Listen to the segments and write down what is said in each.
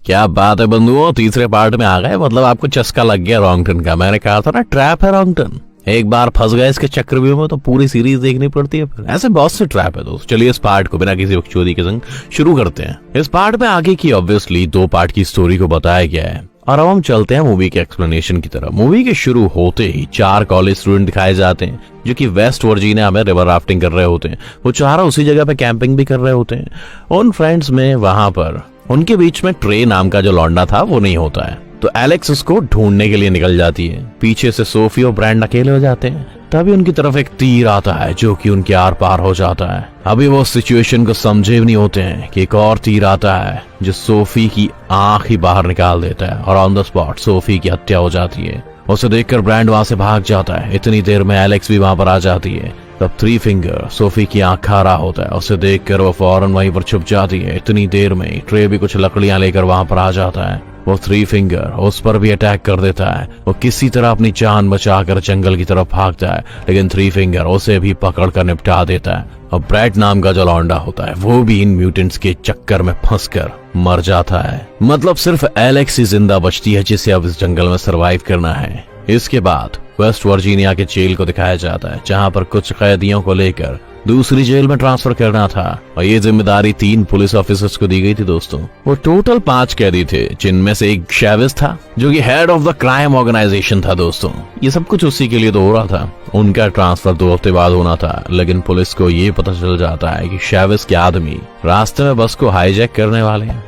क्या बात है बंधुओं, तीसरे पार्ट में आ गए। मतलब आपको चस्का लग गया रॉन्ग टर्न का। मैंने कहा था ना ट्रैप है रॉन्ग टर्न। एक बार फंस गए इसके चक्रव्यूह में तो पूरी सीरीज देखनी पड़ती है। फिर ऐसे बहुत से ट्रैप है दोस्त। चलिए इस पार्ट को बिना किसी बकचोदी के संग शुरू करते हैं। इस पार्ट में आगे की ऑब्वियसली 2 पार्ट की स्टोरी को बताया गया है और अब हम चलते हैं मूवी के एक्सप्लेनेशन की तरफ। मूवी के शुरू होते ही 4 कॉलेज स्टूडेंट दिखाए जाते हैं जो कि वेस्ट वर्जीनिया में रिवर राफ्टिंग कर रहे होते हैं। वो चारों उसी जगह पे कैंपिंग भी कर रहे होते हैं। उन फ्रेंड्स में वहां पर उनके बीच में ट्रे नाम का जो लौंडा था वो नहीं होता है, तो एलेक्स उसको ढूंढने के लिए निकल जाती है। पीछे से सोफी और ब्रैंड अकेले हो जाते हैं। तभी उनकी तरफ एक तीर आता है जो कि उनके आर पार हो जाता है। अभी वो सिचुएशन को समझे भी नहीं होते हैं कि एक और तीर आता है जो सोफी की आंख ही बाहर निकाल देता है और ऑन द स्पॉट सोफी की हत्या हो जाती है। उसे देखकर ब्रैंड वहां से भाग जाता है। इतनी देर में एलेक्स भी वहां पर आ जाती है। तब 3 फिंगर सोफी की आंख खा रहा होता है। उसे देखकर वो फौरन वहीं पर छुप जाती है। इतनी देर में ट्रे भी कुछ लकड़ियां लेकर वहां पर आ जाता है। वो 3 फिंगर उस पर भी अटैक कर देता है। वो किसी तरह अपनी जान बचाकर जंगल की तरफ भागता है, लेकिन 3 फिंगर उसे भी पकड़कर निपटा देता है। और ब्रैड नाम का जो लौंडा होता है वो भी इन म्यूटेंट्स के चक्कर में फंसकर मर जाता है। मतलब सिर्फ एलेक्स ही जिंदा बचती है जिसे अब इस जंगल में सरवाइव करना है। इसके बाद वेस्ट वर्जीनिया के जेल को दिखाया जाता है जहां पर कुछ कैदियों को लेकर दूसरी जेल में ट्रांसफर करना था और ये जिम्मेदारी 3 पुलिस ऑफिसर्स को दी गई थी दोस्तों। वो टोटल 5 कैदी थे जिनमें से एक शेविस था जो कि head of the crime organisation था दोस्तों। ये सब कुछ उसी के लिए तो हो रहा था। उनका ट्रांसफर 2 हफ्ते बाद होना था, लेकिन पुलिस को ये पता चल जाता है कि शेविस के आदमी रास्ते में बस को हाईजैक करने वाले हैं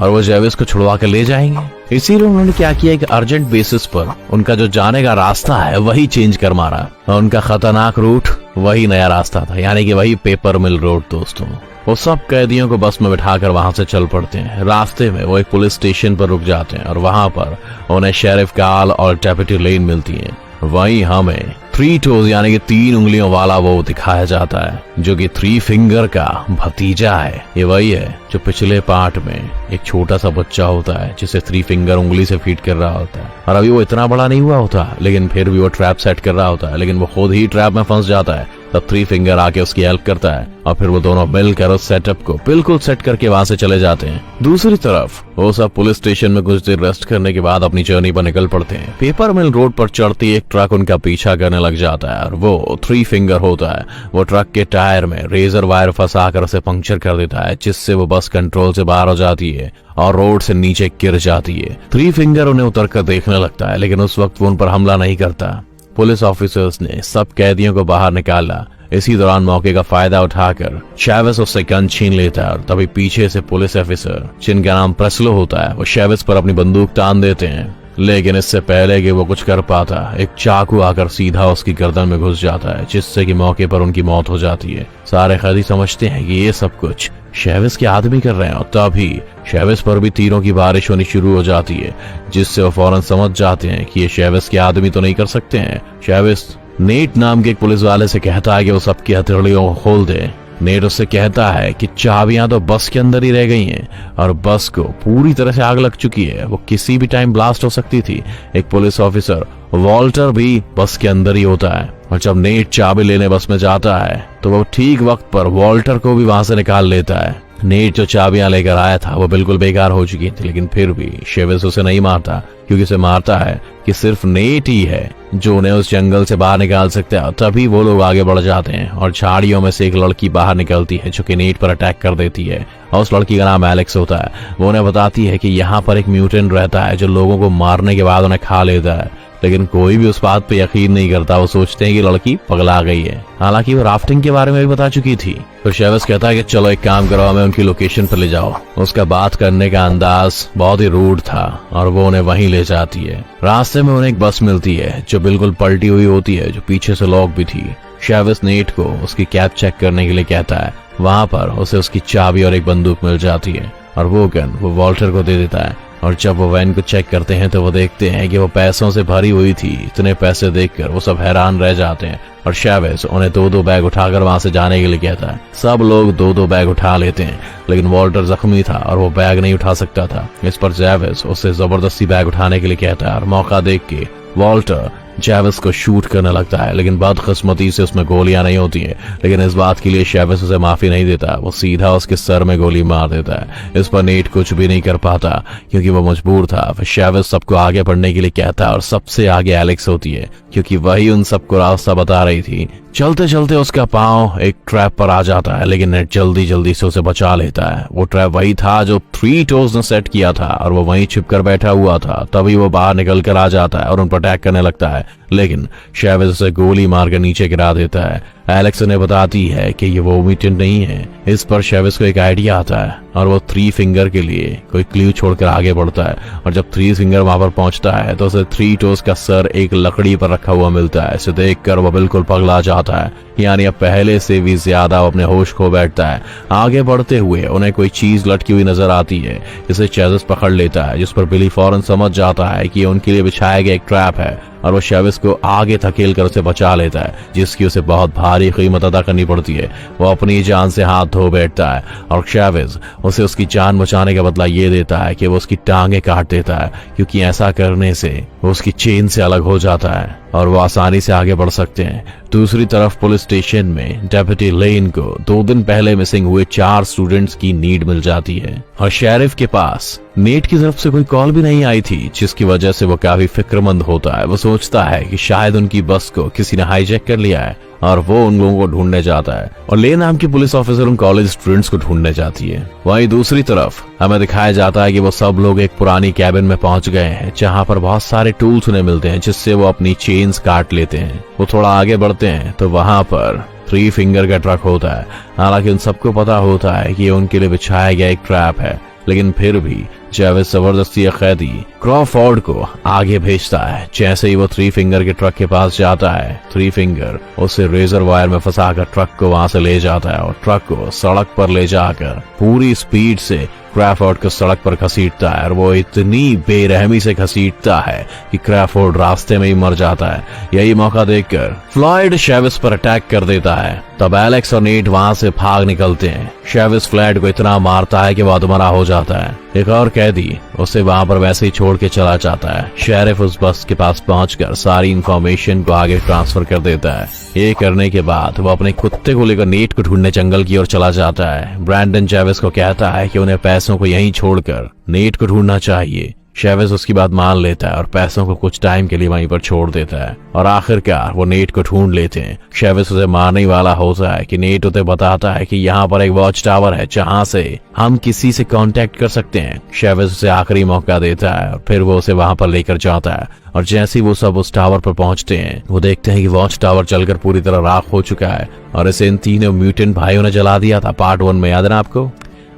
और वो जेविस को छुड़वा कर ले जाएंगे। इसीलिए उन्होंने क्या किया कि अर्जेंट बेसिस पर उनका जो जाने का रास्ता है वही चेंज कर मारा और उनका खतरनाक रूट वही नया रास्ता था, यानी कि वही पेपर मिल रोड दोस्तों। वो सब कैदियों को बस में बिठाकर वहां से चल पड़ते हैं। रास्ते में वो एक पुलिस स्टेशन पर रुक जाते हैं और वहां पर उन्हें शेरिफ कार्ल और डेप्यूटी लेन मिलती है। वहीं हमें 3 टोज यानी कि 3 उंगलियों वाला वो दिखाया जाता है जो कि 3 फिंगर का भतीजा है। ये वही है जो पिछले पार्ट में एक छोटा सा बच्चा होता है जिसे 3 फिंगर उंगली से फीड कर रहा होता है और अभी वो इतना बड़ा नहीं हुआ होता, लेकिन फिर भी वो ट्रैप सेट कर रहा होता है, लेकिन वो खुद ही ट्रैप में फंस जाता है। तब 3 फिंगर आके उसकी हेल्प करता है और फिर वो दोनों मिलकर उस सेटअप को बिल्कुल सेट करके वहां से चले जाते हैं। दूसरी तरफ वो सब पुलिस स्टेशन में कुछ देर रेस्ट करने के बाद अपनी जर्नी पर निकल पड़ते हैं। पेपर मिल रोड पर चढ़ती एक ट्रक उनका पीछा करने लग जाता है और वो 3 फिंगर होता है। वो ट्रक के टायर में रेजर वायर फंसाकर उसे पंक्चर कर देता है जिससे वो बस कंट्रोल से बाहर हो जाती है और रोड से नीचे गिर जाती है। 3 फिंगर उन्हें उतरकर देखने लगता है, लेकिन उस वक्त वो उन पर हमला नहीं करता। पुलिस ऑफिसर्स ने सब कैदियों को बाहर निकाला। इसी दौरान मौके का फायदा उठाकर शेविस उससे गन छीन लेता है और तभी पीछे से पुलिस ऑफिसर जिनका नाम प्रेस्लो होता है वो शेविस पर अपनी बंदूक तान देते हैं, लेकिन इससे पहले कि वो कुछ कर पाता एक चाकू आकर सीधा उसकी गर्दन में घुस जाता है जिससे कि मौके पर उनकी मौत हो जाती है। सारे कैदी समझते हैं कि ये सब कुछ शेविस के आदमी कर रहे हैं और तभी शेविस पर भी तीरों की बारिश होनी शुरू हो जाती है जिससे वो फौरन समझ जाते हैं कि ये शेविस के आदमी तो नहीं कर सकते हैं। शेविस नेट नाम के एक पुलिस वाले से कहता है कि वो सबकी हथेलियों को खोल दे। नेट उससे कहता है कि चाबियां तो बस के अंदर ही रह गई हैं और बस को पूरी तरह से आग लग चुकी है, वो किसी भी टाइम ब्लास्ट हो सकती थी। एक पुलिस ऑफिसर वॉल्टर भी बस के अंदर ही होता है और जब नेट चाबी लेने बस में जाता है तो वो ठीक वक्त पर वॉल्टर को भी वहां से निकाल लेता है। नेट जो चाबियां लेकर आया था वो बिल्कुल बेकार हो चुकी थी, लेकिन फिर भी शेविस उसे नहीं मारता क्योंकि उसे मारता है कि सिर्फ नेट ही है जो उन्हें उस जंगल से बाहर निकाल सकता है। तभी वो लोग आगे बढ़ जाते हैं और झाड़ियों में से एक लड़की बाहर निकलती है जो कि नेट पर अटैक कर देती है और उस लड़की का नाम एलेक्स होता है। वो उन्हें बताती है कि यहाँ पर एक म्यूटेंट रहता है जो लोगों को मारने के बाद उन्हें खा लेता है, लेकिन कोई भी उस बात पे यकीन नहीं करता। वो सोचते हैं कि लड़की पगला गई है, हालांकि वो राफ्टिंग के बारे में भी बता चुकी थी। फिर शेविस कहता है कि चलो एक काम करो, हमें उनकी लोकेशन पर ले जाओ। उसका बात करने का अंदाज बहुत ही रूड था और वो उन्हें वहीं ले जाती है। रास्ते में उन्हें एक बस मिलती है जो बिल्कुल पलटी हुई होती है, जो पीछे से लॉक भी थी। शेविस नेट को उसकी कैब चेक करने के लिए कहता है। वहां पर उसे उसकी चाबी और एक बंदूक मिल जाती है और वो गन वो वॉल्टर को दे देता है। और जब वो वैन को चेक करते हैं तो वो देखते हैं कि वो पैसों से भरी हुई थी। इतने पैसे देखकर वो सब हैरान रह जाते हैं और शेविस उन्हें 2-2 बैग उठाकर वहां से जाने के लिए कहता है। सब लोग 2-2 बैग उठा लेते हैं, लेकिन वॉल्टर जख्मी था और वो बैग नहीं उठा सकता था। इस पर शेविस उससे जबरदस्ती बैग उठाने के लिए कहता है और मौका देख के वॉल्टर चेविस को शूट करने लगता है, लेकिन बदकिस्मती से उसमें गोलियां नहीं होती हैं। लेकिन इस बात के लिए चेविस उसे माफी नहीं देता, वो सीधा उसके सर में गोली मार देता है। इस पर नेट कुछ भी नहीं कर पाता क्योंकि वो मजबूर था। फिर चेविस सबको आगे बढ़ने के लिए कहता है और सबसे आगे एलेक्स होती है क्योंकि वही उन सबको रास्ता बता रही थी। चलते चलते उसका पांव एक ट्रैप पर आ जाता है, लेकिन नेट जल्दी जल्दी से उसे बचा लेता है। वो ट्रैप वही था जो 3 टोज ने सेट किया था और वो वहीं छिपकर बैठा हुआ था। तभी वो बाहर निकल कर आ जाता है और उन पर अटैक करने लगता है, लेकिन चेविस उसे गोली मारकर नीचे गिरा देता है। एलेक्स उन्हें बताती है कि ये वो म्यूटेंट नहीं है। इस पर चेविस को एक आइडिया आता है और वो 3 फिंगर के लिए कोई क्लू छोड़कर आगे बढ़ता है। और जब 3 फिंगर वहां पर पहुंचता है तो उसे 3 टोज का सर एक लकड़ी पर रखा हुआ मिलता है। इसे देखकर वो बिल्कुल पगला जाता है, यानी अब पहले से भी ज्यादा अपने होश खो बैठता है। आगे बढ़ते हुए उन्हें कोई चीज लटकी हुई नजर आती है। इसे चेविस पकड़ लेता है, जिस पर बिली फौरन समझ जाता है कि उनके लिए बिछाया गया एक ट्रैप है और वो चेविस को आगे धकेल कर उसे बचा लेता है, जिसकी उसे बहुत भारी कीमत अदा करनी पड़ती है। वो अपनी जान से हाथ धो बैठता है और चेविस उसे उसकी जान बचाने का बदला ये देता है कि वो उसकी टांगे काट देता है, क्योंकि ऐसा करने से वो उसकी चेन से अलग हो जाता है और वो आसानी से आगे बढ़ सकते हैं। दूसरी तरफ पुलिस स्टेशन में डेप्यूटी लेन को 2 दिन पहले मिसिंग हुए 4 स्टूडेंट्स की नीड मिल जाती है और शेरिफ के पास नेट की तरफ से कोई कॉल भी नहीं आई थी, जिसकी वजह से वो काफी फिक्रमंद होता है। वो सोचता है कि शायद उनकी बस को किसी ने हाईजैक कर लिया है और वो उन लोगों को ढूंढने जाता है और ले नाम की पुलिस ऑफिसर उन कॉलेज स्टूडेंट्स को ढूंढने जाती है। वहीं दूसरी तरफ हमें दिखाया जाता है कि वो सब लोग एक पुरानी कैबिन में पहुंच गए हैं, जहां पर बहुत सारे टूल्स उन्हें मिलते हैं जिससे वो अपनी चेन्स काट लेते हैं। वो थोड़ा आगे बढ़ते हैं तो वहां पर 3 फिंगर का ट्रक होता है। हालांकि उन सबको पता होता है कि ये उनके लिए बिछाया गया एक ट्रैप है, लेकिन फिर भी चेविस जबरदस्ती कैदी क्रॉफोर्ड को आगे भेजता है। जैसे ही वो 3 फिंगर के ट्रक के पास जाता है, 3 फिंगर उसे रेजर वायर में फंसाकर ट्रक को वहां से ले जाता है और ट्रक को सड़क पर ले जाकर पूरी स्पीड से क्रॉफोर्ड को सड़क पर घसीटता है और वो इतनी बेरहमी से घसीटता है कि क्रॉफोर्ड रास्ते में ही मर जाता है। यही मौका देखकर फ्लॉयड चेविस पर अटैक कर देता है। तब एलेक्स और नेट वहां से भाग निकलते हैं। चेविस फ्लॉयड को इतना मारता है कि वो अधमरा हो जाता है। एक और कैदी उसे वहां पर वैसे ही छोड़ के चला जाता है। शेरिफ उस बस के पास पहुंचकर सारी इंफॉर्मेशन को आगे ट्रांसफर कर देता है। ये करने के बाद वो अपने कुत्ते को लेकर नेट को ढूंढने जंगल की ओर चला जाता है। ब्रैंडन चेविस को कहता है कि उन्हें पैसों को यहीं छोड़कर नेट को ढूंढना चाहिए। चेविस उसकी बात मान लेता है और पैसों को कुछ टाइम के लिए वहीं पर छोड़ देता है और आखिरकार वो नेट को ढूंढ लेते हैं। चेविस उसे मारने वाला होता है कि नेट उसे बताता है कि यहाँ पर एक वॉच टावर है जहाँ से हम किसी से कांटेक्ट कर सकते हैं। चेविस उसे आखिरी मौका देता है और फिर वो उसे वहां पर लेकर जाता है और जैसे ही वो सब उस टावर पर पहुंचते हैं, वो देखते हैं कि वॉच टावर जलकर पूरी तरह राख हो चुका है और इसे इन 3 म्यूटेंट भाइयों ने जला दिया था पार्ट 1 में, याद है ना आपको।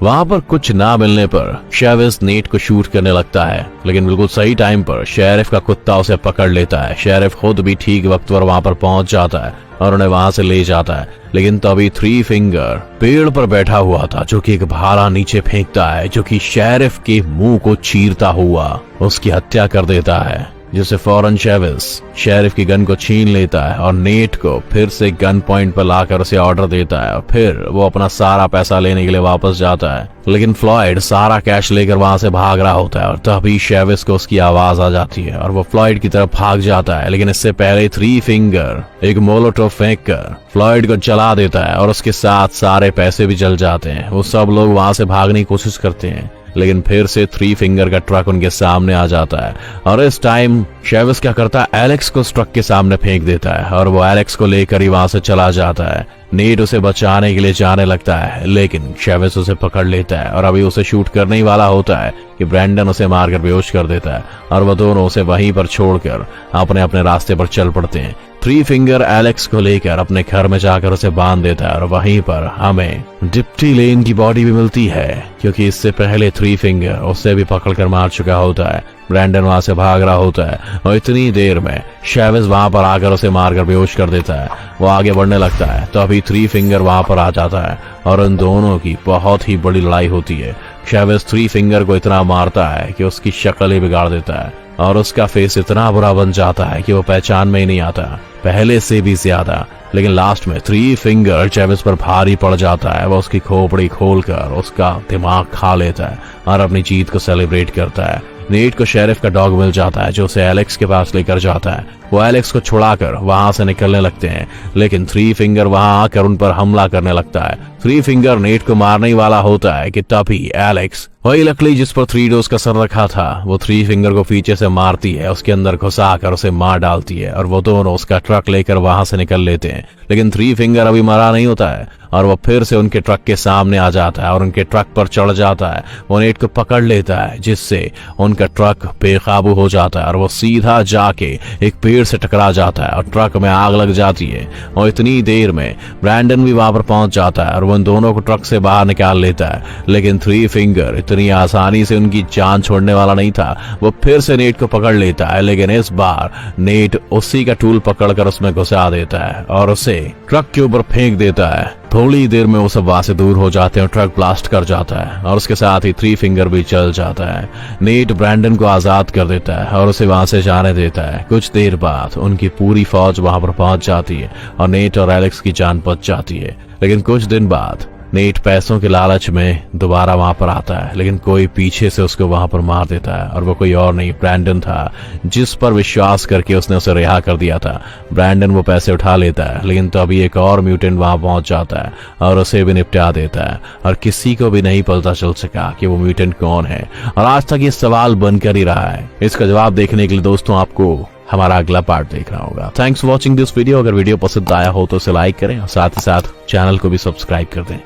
वहां पर कुछ ना मिलने पर चेविस नेट को शूट करने लगता है, लेकिन बिल्कुल सही टाइम पर शेरिफ का कुत्ता उसे पकड़ लेता है। शेरिफ खुद भी ठीक वक्त पर वहां पर पहुंच जाता है और उन्हें वहां से ले जाता है, लेकिन तभी 3 फिंगर पेड़ पर बैठा हुआ था जो कि एक भाला नीचे फेंकता है, जो कि शेरिफ के मुंह को चीरता हुआ उसकी हत्या कर देता है। जिससे फौरन चेविस शेरिफ की गन को छीन लेता है और नेट को फिर से गन पॉइंट पर लाकर उसे ऑर्डर देता है और फिर वो अपना सारा पैसा लेने के लिए वापस जाता है। लेकिन फ्लॉयड सारा कैश लेकर वहां से भाग रहा होता है और तभी चेविस को उसकी आवाज आ जाती है और वो फ्लॉयड की तरफ भाग जाता है, लेकिन इससे पहले 3 फिंगर एक मोलोटोव फेंक कर फ्लॉयड को जला देता है और उसके साथ सारे पैसे भी जल जाते हैं। वो सब लोग वहां से भागने की कोशिश करते हैं, लेकिन फिर से 3 फिंगर का ट्रक उनके सामने आ जाता है और इस टाइम चेविस क्या करता है, एलेक्स को उस ट्रक के सामने फेंक देता है और वो एलेक्स को लेकर ही वहां से चला जाता है। नेट उसे बचाने के लिए जाने लगता है, लेकिन चेविस उसे पकड़ लेता है और अभी उसे शूट करने ही वाला होता है कि ब्रैंडन उसे मारकर बेहोश कर देता है और वो दोनों उसे वहीं पर छोड़कर अपने अपने रास्ते पर चल पड़ते हैं। 3 फिंगर एलेक्स को लेकर अपने घर में जाकर उसे बांध देता है और वहीं पर हमें डिप्टी लेन की बॉडी भी मिलती है, क्योंकि इससे पहले 3 फिंगर उसे भी पकड़कर मार चुका होता है। ब्रैंडन वहां से भाग रहा होता है और इतनी देर में चेविस वहां पर आकर उसे मारकर बेहोश कर देता है। वो आगे बढ़ने लगता है तो अभी 3 फिंगर वहां पर आ जाता है और उन दोनों की बहुत ही बड़ी लड़ाई होती है। चेविस 3 फिंगर को इतना मारता है कि उसकी शक्ल ही बिगाड़ देता है और उसका फेस इतना बुरा बन जाता है कि वो पहचान में ही नहीं आता, पहले से भी ज्यादा। लेकिन लास्ट में 3 फिंगर चेविस पर भारी पड़ जाता है। वो उसकी खोपड़ी खोलकर उसका दिमाग खा लेता है और अपनी जीत को सेलिब्रेट करता है। नेट को शेरिफ का डॉग मिल जाता है जो उसे एलेक्स के पास लेकर जाता है। वो एलेक्स को छुड़ाकर वहां से निकलने लगते हैं, लेकिन थ्री फिंगर वहां आकर उन पर हमला करने लगता है। थ्री फिंगर नेट को मारने ही वाला होता है कि तभी एलेक्स वही लकड़ी जिस पर थ्री डोज का सर रखा था वो थ्री फिंगर को पीछे से मारती है, उसके अंदर घुसा कर उसे मार डालती है और वो दोनों उसका ट्रक लेकर वहां से निकल लेते हैं। लेकिन थ्री फिंगर अभी मरा नहीं होता है और वो फिर से उनके ट्रक के सामने आ जाता है और उनके ट्रक पर चढ़ जाता है। वो नेट को पकड़ लेता है जिससे उनका ट्रक बेकाबू हो जाता है और वो सीधा जाके एक पेड़ से टकरा जाता है और ट्रक में आग लग जाती है। और इतनी देर में ब्रैंडन भी वहां पर पहुंच जाता है और वो उन दोनों को ट्रक से बाहर निकाल लेता है। लेकिन थ्री फिंगर इतनी आसानी से उनकी जान छोड़ने वाला नहीं था। वो फिर से नेट को पकड़ लेता है, लेकिन इस बार नेट उसी का टूल पकड़कर उसमें घुसा देता है और उसे ट्रक के ऊपर फेंक देता है। थोड़ी देर में वो सब वहां से दूर हो जाते हैं और ट्रक ब्लास्ट कर जाता है और उसके साथ ही थ्री फिंगर भी चल जाता है। नेट ब्रैंडन को आजाद कर देता है और उसे वहां से जाने देता है। कुछ देर बाद उनकी पूरी फौज वहां पर पहुंच जाती है और नेट और एलेक्स की जान बच जाती है। लेकिन कुछ दिन बाद नेट पैसों के लालच में दोबारा वहां पर आता है, लेकिन कोई पीछे से उसको वहां पर मार देता है और वो कोई और नहीं ब्रैंडन था जिस पर विश्वास करके उसने उसे रिहा कर दिया था। ब्रैंडन वो पैसे उठा लेता है, लेकिन तो अभी एक और म्यूटेंट वहां पहुंच जाता है और उसे भी निपटा देता है और किसी को भी नहीं पता चल सका कि वो म्यूटेंट कौन है। और आज तक ये सवाल बनकर ही रहा है। इसका जवाब देखने के लिए दोस्तों आपको हमारा अगला पार्ट देखना होगा। Thanks for watching this video. अगर वीडियो पसंद आया हो तो इसे लाइक करें और साथ ही साथ चैनल को भी सब्सक्राइब कर दें।